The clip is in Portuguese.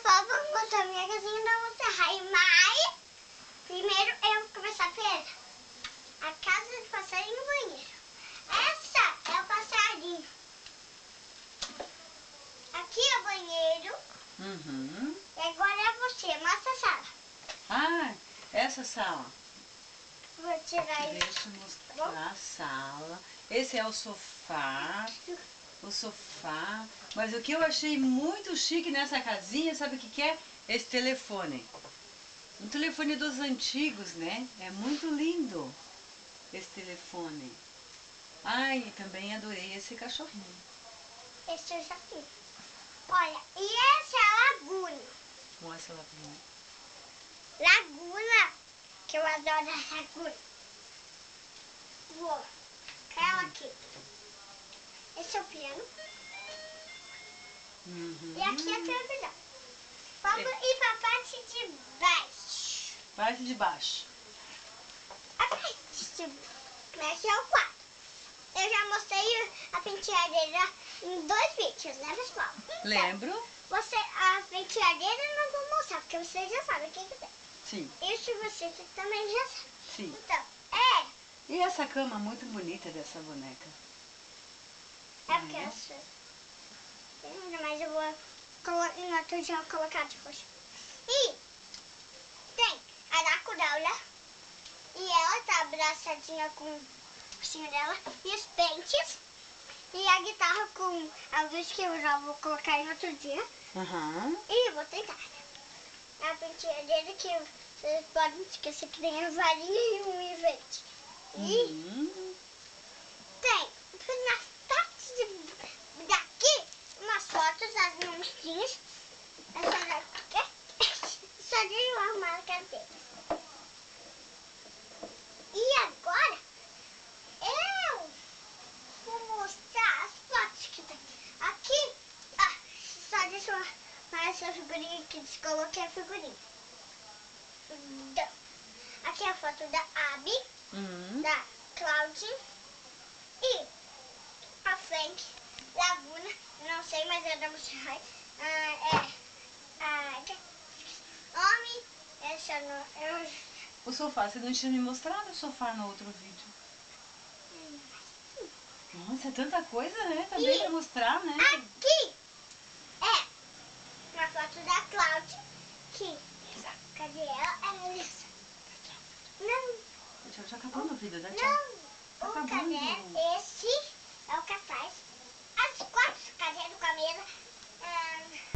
pessoal, vamos mostrar minha casinha da Monserrat. Mas, primeiro eu vou começar pela a casa de passarinho e o banheiro. Essa é o passarinho. Aqui é o banheiro. E agora é você, mostra a sala. Ah, essa sala. Vou tirar isso. Deixa eu mostrar a sala. Esse é o sofá. Mas o que eu achei muito chique nessa casinha, sabe o que é? Esse telefone. Um telefone dos antigos, né? É muito lindo esse telefone. Ai, também adorei esse cachorrinho. Esse eu já fiz. Olha, e essa é a laguna. Mostra a laguna. Laguna, que eu adoro a laguna. Vou colocar ela aqui. Esse é o piano. E aqui é a televisão. Vamos ir para a parte de baixo. Parte de baixo. A parte de baixo é o quarto. Eu já mostrei a penteadeira em 2 vídeos, né, pessoal? Então, Lembro. a penteadeira eu não vou mostrar, porque vocês já sabem o que tem. Sim. Isso você também já sabe. Sim. Então, E essa cama muito bonita dessa boneca? é porque eu sou. Mas eu vou colocar em outro dia, colocar depois. E tem a da Curaula. E ela tá abraçadinha com o focinho dela. E os pentes. E a guitarra com a luz que eu já vou colocar em outro dia. E eu vou tentar. A penteadeira que vocês podem esquecer que tem a varinha e um enfeite. E tem na parte daqui umas fotos das monstrinhas. Essa daqui. Só de eu arrumar a cadeira. E agora eu vou mostrar as fotos que tem aqui. Só deixa eu arrumar essa figurinha que descoloquei a figurinha. Aqui é a foto da Abby, da Claudine e a frente, Laguna, não sei, mas é da Monserrat. Homem, essa não. O sofá, você não tinha me mostrado o sofá no outro vídeo. Nossa, é tanta coisa, né? Também pra mostrar, né? Aqui é uma foto da Claudine, que, cadê ela? Ela é essa. Não. Já acabou no vídeo, né? Não, o caderno, esse é o cartaz.